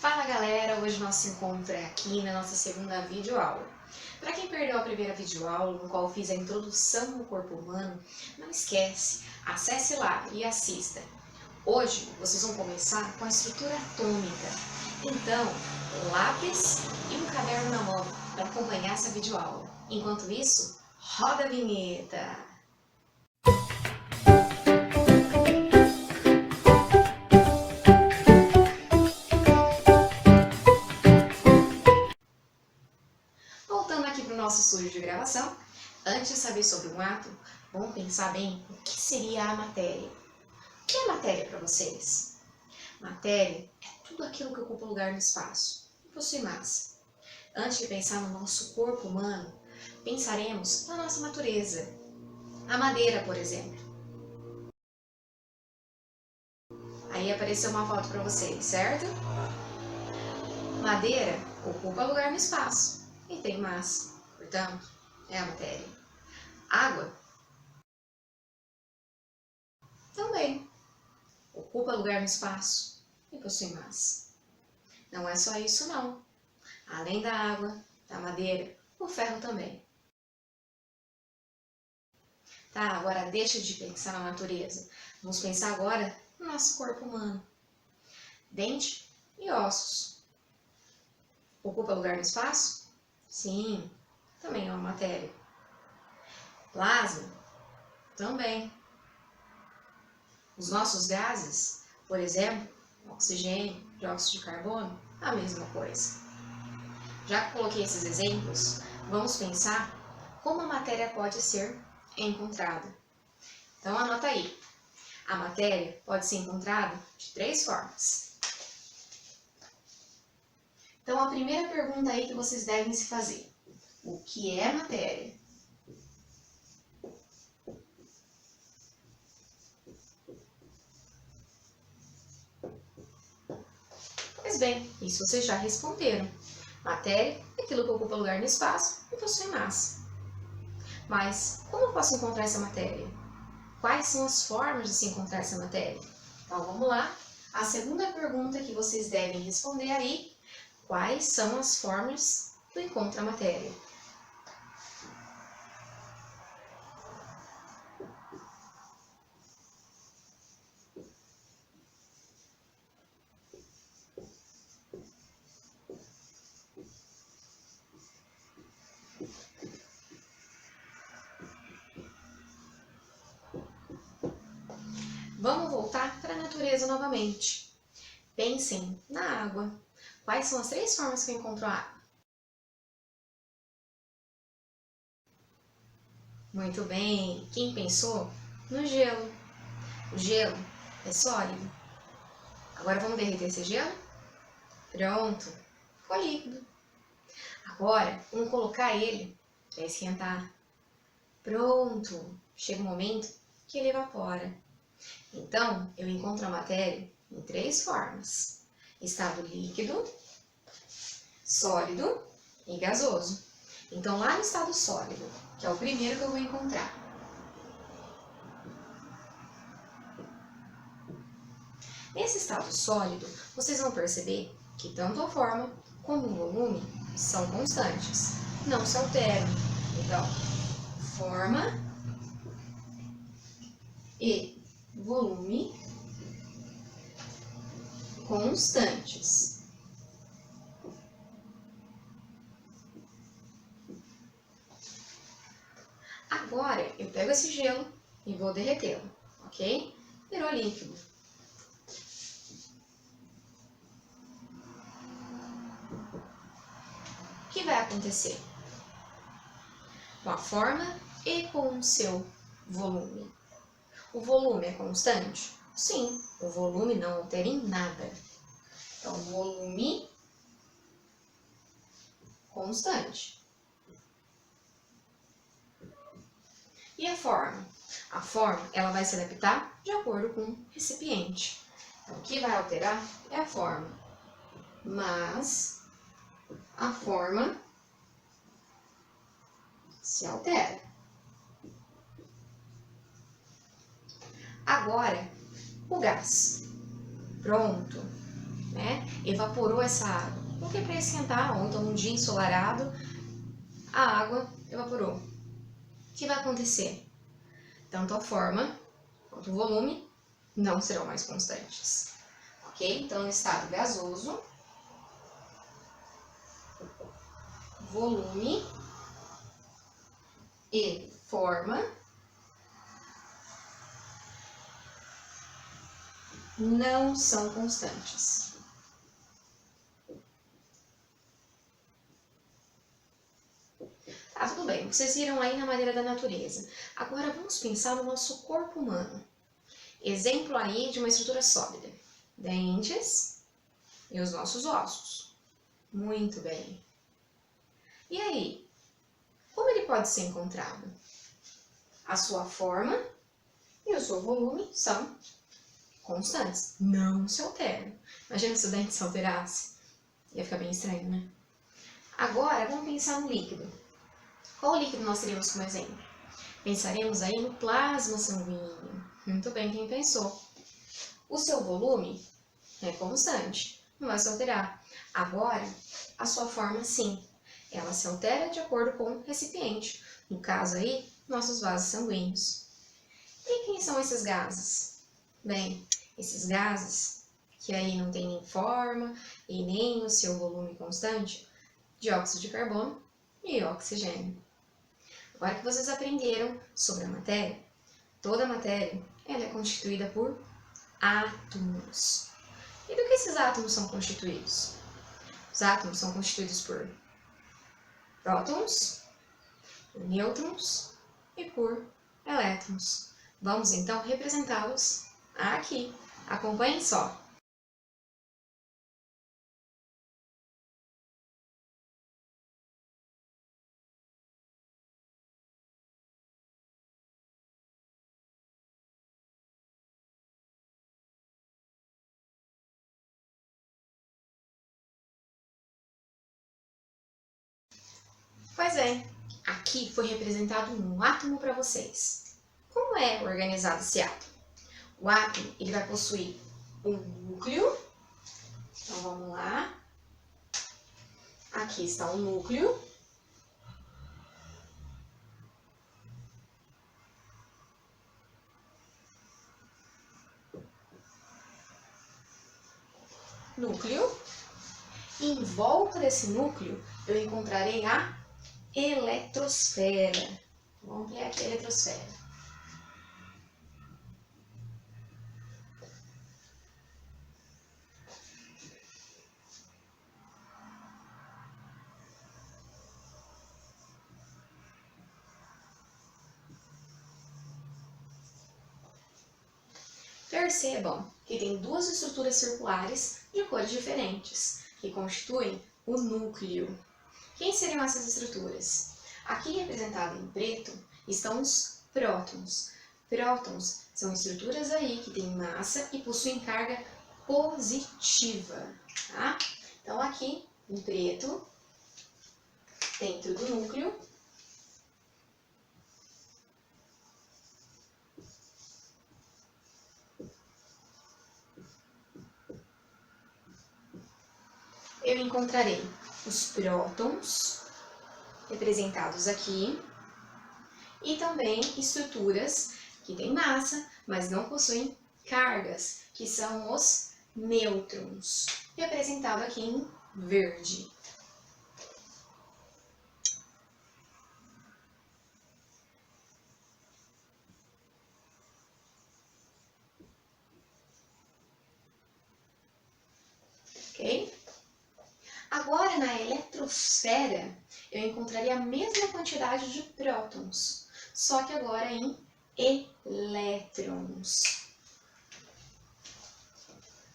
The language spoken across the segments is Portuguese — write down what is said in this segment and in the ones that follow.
Fala galera, hoje nosso encontro é aqui na nossa segunda videoaula. Para quem perdeu a primeira videoaula, no qual fiz a introdução ao corpo humano, não esquece, acesse lá e assista. Hoje vocês vão começar com a estrutura atômica, então lápis e um caderno na mão para acompanhar essa videoaula. Enquanto isso, roda a vinheta! Voltando aqui para o nosso estúdio de gravação, antes de saber sobre um átomo, vamos pensar bem o que seria a matéria. O que é matéria para vocês? Matéria é tudo aquilo que ocupa lugar no espaço e possui massa. Antes de pensar no nosso corpo humano, pensaremos na nossa natureza. A madeira, por exemplo. Aí apareceu uma foto para vocês, certo? Madeira ocupa lugar no espaço e tem massa, portanto, é a matéria. Água também ocupa lugar no espaço e possui massa. Não é só isso não. Além da água, da madeira, o ferro também. Tá, agora deixa de pensar na natureza. Vamos pensar agora no nosso corpo humano. Dente e ossos. Ocupa lugar no espaço? Sim, também é uma matéria. Plasma? Também. Os nossos gases, por exemplo, oxigênio, dióxido de carbono, a mesma coisa. Já que coloquei esses exemplos, vamos pensar como a matéria pode ser encontrada. Então anota aí. A matéria pode ser encontrada de 3 formas. Então a primeira pergunta aí que vocês devem se fazer: o que é matéria? Pois bem, isso vocês já responderam. Matéria é aquilo que ocupa lugar no espaço e possui massa. Mas como eu posso encontrar essa matéria? Quais são as formas de se encontrar essa matéria? Então vamos lá. A segunda pergunta que vocês devem responder aí: quais são as formas do encontro à matéria? Vamos voltar para a natureza novamente. Pensem na água. Quais são as 3 formas que eu encontro a água? Muito bem. Quem pensou? No gelo. O gelo é sólido. Agora vamos derreter esse gelo? Pronto. Ficou líquido. Agora vamos colocar ele para esquentar. Pronto. Chega um momento que ele evapora. Então, eu encontro a matéria em 3 formas: estado líquido, sólido e gasoso. Então, lá no estado sólido, que é o primeiro que eu vou encontrar, nesse estado sólido, vocês vão perceber que tanto a forma como o volume são constantes, não se alteram. Então, forma e volume constantes. Agora eu pego esse gelo e vou derretê-lo, ok? Virou líquido. O que vai acontecer com a forma e com o seu volume? O volume é constante? Sim, o volume não altera em nada. Então, volume constante. E a forma? A forma, ela vai se adaptar de acordo com o recipiente. Então, o que vai alterar é a forma. Mas a forma se altera. Agora, o gás. Pronto, né? evaporou essa água. Porque para esquentar, ou então um dia ensolarado, a água evaporou. O que vai acontecer? Tanto a forma quanto o volume não serão mais constantes. Ok? Então, no estado gasoso, volume e forma não são constantes. Tá, tudo bem. Vocês viram aí na maneira da natureza. Agora vamos pensar no nosso corpo humano. Exemplo aí de uma estrutura sólida. Dentes e os nossos ossos. Muito bem. E aí? Como ele pode ser encontrado? A sua forma e o seu volume são constantes. Não se alteram. Imagina se o dente se alterasse. Ia ficar bem estranho, né? Agora, vamos pensar no líquido. Qual líquido nós teríamos como exemplo? Pensaremos aí no plasma sanguíneo. Muito bem, quem pensou? O seu volume é constante, não vai se alterar. Agora, a sua forma sim, ela se altera de acordo com o recipiente. No caso aí, nossos vasos sanguíneos. E quem são esses gases? Bem, esses gases, que aí não tem nem forma e nem o seu volume constante, dióxido de carbono e oxigênio. Agora que vocês aprenderam sobre a matéria, toda a matéria ela é constituída por átomos. E do que esses átomos são constituídos? Os átomos são constituídos por prótons, por nêutrons e por elétrons. Vamos então representá-los aqui. Acompanhem só. Pois é, aqui foi representado um átomo para vocês. Como é organizado esse átomo? O átomo ele vai possuir um núcleo. Então vamos lá. Aqui está o núcleo. E em volta desse núcleo eu encontrarei a eletrosfera. Vamos ver aqui a eletrosfera. Percebam que tem duas estruturas circulares de cores diferentes, que constituem o núcleo. Quem seriam essas estruturas? Aqui representado em preto estão os prótons. Prótons são estruturas aí que têm massa e possuem carga positiva. Tá? Então aqui em preto, dentro do núcleo, eu encontrarei os prótons, representados aqui, e também estruturas que têm massa, mas não possuem cargas, que são os nêutrons, representado aqui em verde. Ok? Agora, na eletrosfera, eu encontraria a mesma quantidade de prótons, só que agora em elétrons.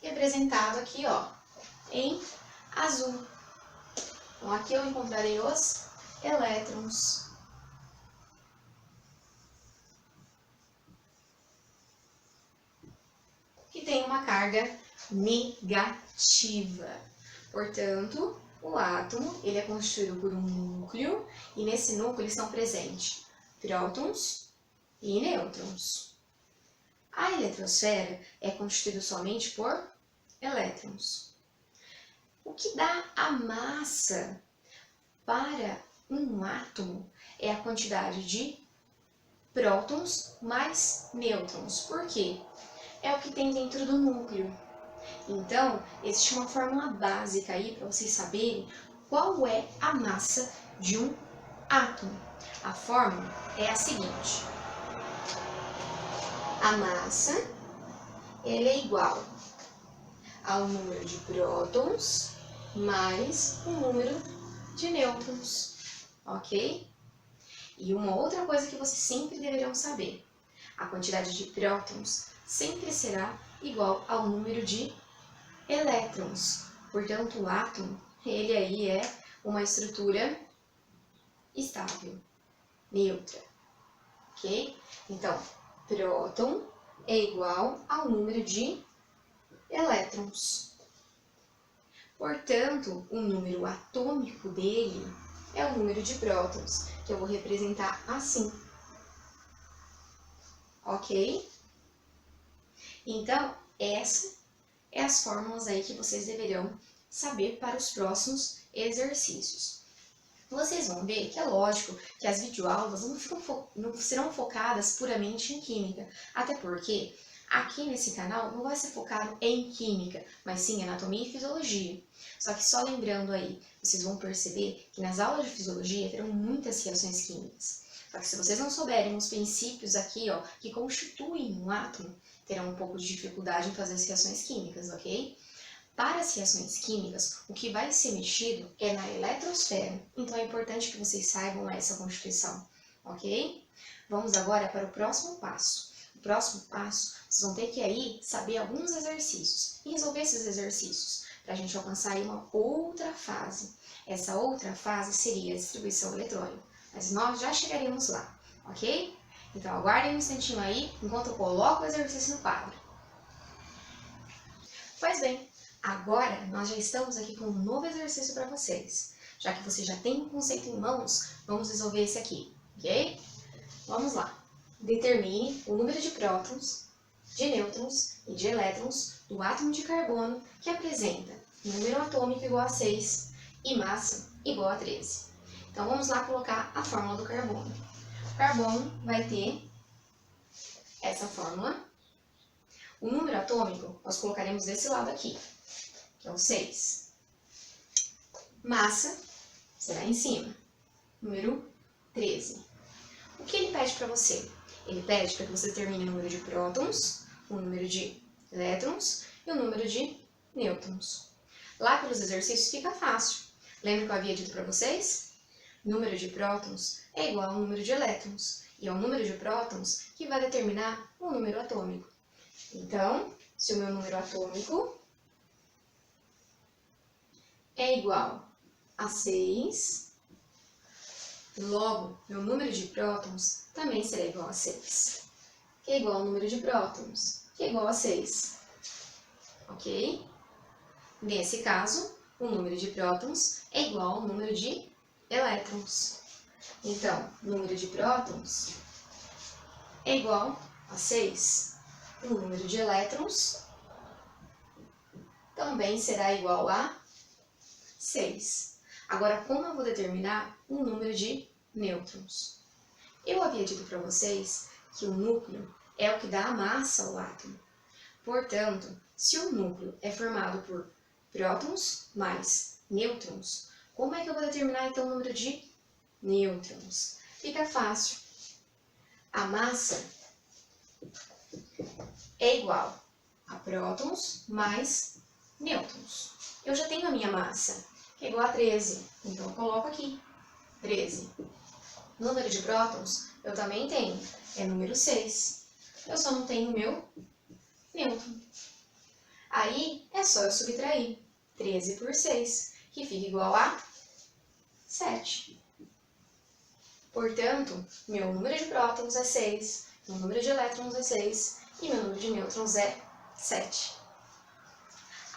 Representado aqui, ó, em azul. Então, aqui eu encontrarei os elétrons. Que tem uma carga negativa. Portanto, o átomo ele é constituído por um núcleo e nesse núcleo estão presentes prótons e nêutrons. A eletrosfera é constituída somente por elétrons. O que dá a massa para um átomo é a quantidade de prótons mais nêutrons. Por quê? É o que tem dentro do núcleo. Então, existe uma fórmula básica aí para vocês saberem qual é a massa de um átomo. A fórmula é a seguinte: a massa ela é igual ao número de prótons mais o número de nêutrons, ok? E uma outra coisa que vocês sempre deverão saber: a quantidade de prótons sempre será igual ao número de elétrons. Portanto, o átomo, ele aí é uma estrutura estável, neutra, ok? Então, próton é igual ao número de elétrons. Portanto, o número atômico dele é o número de prótons, que eu vou representar assim. Ok? Então, essa é as fórmulas aí que vocês deverão saber para os próximos exercícios. Vocês vão ver que é lógico que as videoaulas não serão focadas puramente em química, até porque aqui nesse canal não vai ser focado em química, mas sim em anatomia e fisiologia. Só que só lembrando aí, vocês vão perceber que nas aulas de fisiologia terão muitas reações químicas. Só que se vocês não souberem os princípios aqui, ó, que constituem um átomo, terão um pouco de dificuldade em fazer as reações químicas, ok? Para as reações químicas, o que vai ser mexido é na eletrosfera, então é importante que vocês saibam essa constituição, ok? Vamos agora para o próximo passo. O próximo passo, vocês vão ter que aí saber alguns exercícios e resolver esses exercícios para a gente alcançar aí uma outra fase. Essa outra fase seria a distribuição eletrônica, mas nós já chegaremos lá, ok? Então aguardem um instantinho aí enquanto eu coloco o exercício no quadro. Pois bem, agora nós já estamos aqui com um novo exercício para vocês. Já que você já tem um conceito em mãos, vamos resolver esse aqui, ok? Vamos lá. Determine o número de prótons, de nêutrons e de elétrons do átomo de carbono que apresenta número atômico igual a 6 e massa igual a 13. Então vamos lá colocar a fórmula do carbono. O carbono vai ter essa fórmula. O número atômico nós colocaremos desse lado aqui, que é o 6. Massa será em cima, número 13. O que ele pede para você? Ele pede para que você determine o número de prótons, o número de elétrons e o número de nêutrons. Lá pelos exercícios fica fácil. Lembra que eu havia dito para vocês? Número de prótons é igual ao número de elétrons, e é o número de prótons que vai determinar o número atômico. Então, se o meu número atômico é igual a 6, logo, meu número de prótons também será igual a 6, que é igual ao número de prótons, que é igual a 6. Ok? Nesse caso, o número de prótons é igual ao número de elétrons. Então, número de prótons é igual a 6. O número de elétrons também será igual a 6. Agora, como eu vou determinar o número de nêutrons? Eu havia dito para vocês que o núcleo é o que dá a massa ao átomo. Portanto, se o núcleo é formado por prótons mais nêutrons, como é que eu vou determinar então o número de nêutrons? Fica fácil. A massa é igual a prótons mais nêutrons. Eu já tenho a minha massa, que é igual a 13, então eu coloco aqui 13. Número de prótons eu também tenho, é número 6. Eu só não tenho o meu nêutron. Aí é só eu subtrair 13 por 6, que fica igual a 7. Portanto, meu número de prótons é 6, meu número de elétrons é 6 e meu número de nêutrons é 7.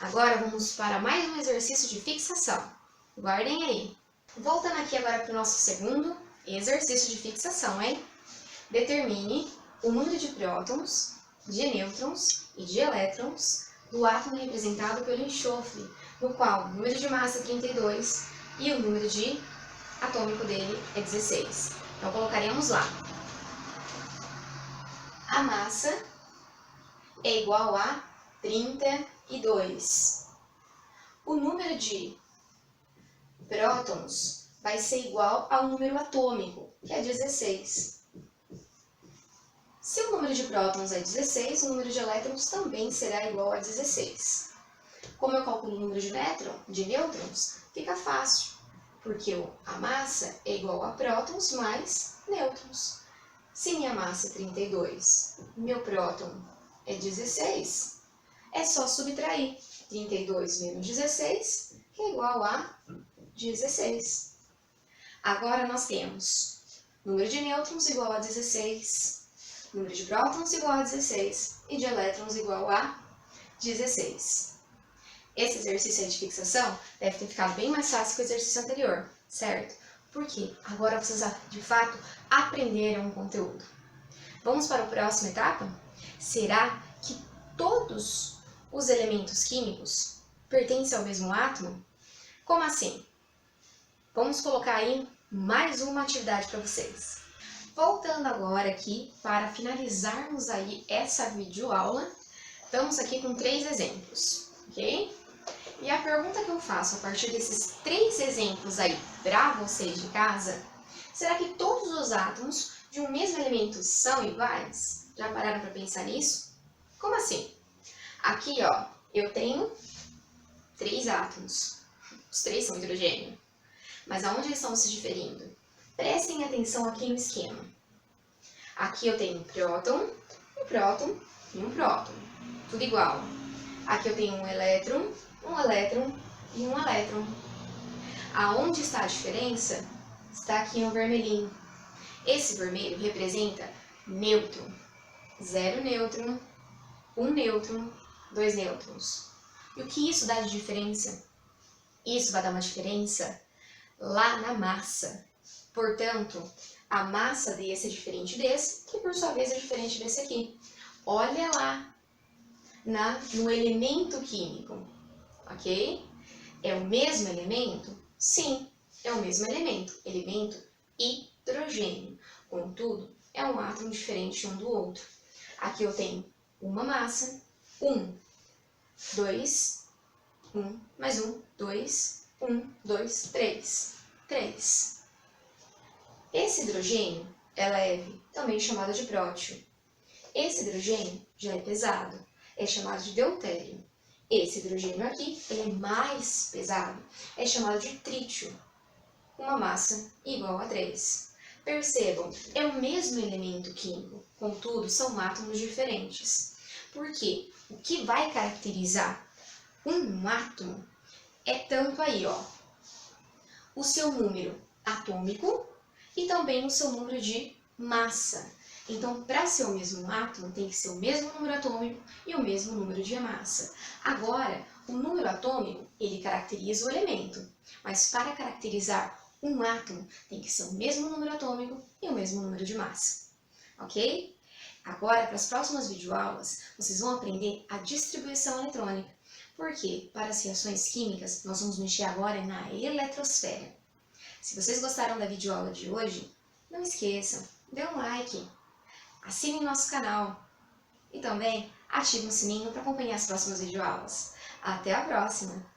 Agora vamos para mais um exercício de fixação. Guardem aí. Voltando aqui agora para o nosso segundo exercício de fixação, hein? Determine o número de prótons, de nêutrons e de elétrons do átomo representado pelo enxofre, no qual o número de massa é 32 e o número de atômico dele é 16. Então, colocaremos lá. A massa é igual a 32. O número de prótons vai ser igual ao número atômico, que é 16. Se o número de prótons é 16, o número de elétrons também será igual a 16. Como eu calculo o número de nêutrons, fica fácil, porque a massa é igual a prótons mais nêutrons. Se minha massa é 32, meu próton é 16, é só subtrair 32 menos 16, que é igual a 16. Agora nós temos número de nêutrons igual a 16, número de prótons igual a 16 e de elétrons igual a 16. Esse exercício de fixação deve ter ficado bem mais fácil que o exercício anterior, certo? Porque agora vocês, de fato, aprenderam o conteúdo. Vamos para a próxima etapa? Será que todos os elementos químicos pertencem ao mesmo átomo? Como assim? Vamos colocar aí mais uma atividade para vocês. Voltando agora aqui para finalizarmos aí essa videoaula, estamos aqui com 3 exemplos, ok? E a pergunta que eu faço a partir desses 3 exemplos aí para vocês de casa, será que todos os átomos de um mesmo elemento são iguais? Já pararam para pensar nisso? Como assim? Aqui, ó, eu tenho 3 átomos. Os 3 são hidrogênio. Mas aonde eles estão se diferindo? Prestem atenção aqui no esquema. Aqui eu tenho um próton e um próton. Tudo igual. Aqui eu tenho um elétron e um elétron. Aonde está a diferença? Está aqui no vermelhinho. Esse vermelho representa nêutron. 0 nêutron, 1 nêutron, 2 nêutrons. E o que isso dá de diferença? Isso vai dar uma diferença lá na massa. Portanto, a massa desse é diferente desse, que por sua vez é diferente desse aqui. Olha lá no elemento químico, ok? É o mesmo elemento? Sim, é o mesmo elemento hidrogênio. Contudo, é um átomo diferente um do outro. Aqui eu tenho uma massa, 1, 2, 1, mais 1, 2, 1, 2, 3. 3. Esse hidrogênio é leve, também chamado de prótio. Esse hidrogênio já é pesado, é chamado de deutério. Esse hidrogênio aqui, ele é mais pesado, é chamado de trítio. Uma massa igual a 3. Percebam, é o mesmo elemento químico, contudo, são átomos diferentes. Porque o que vai caracterizar um átomo é tanto aí, ó, o seu número atômico e também o seu número de massa. Então, para ser o mesmo átomo, tem que ser o mesmo número atômico e o mesmo número de massa. Agora, o número atômico, ele caracteriza o elemento, mas para caracterizar um átomo, tem que ser o mesmo número atômico e o mesmo número de massa. Ok? Agora, para as próximas videoaulas, vocês vão aprender a distribuição eletrônica. Porque, para as reações químicas, nós vamos mexer agora na eletrosfera. Se vocês gostaram da videoaula de hoje, não esqueçam, dê um like, assinem nosso canal e também ativem o sininho para acompanhar as próximas videoaulas. Até a próxima!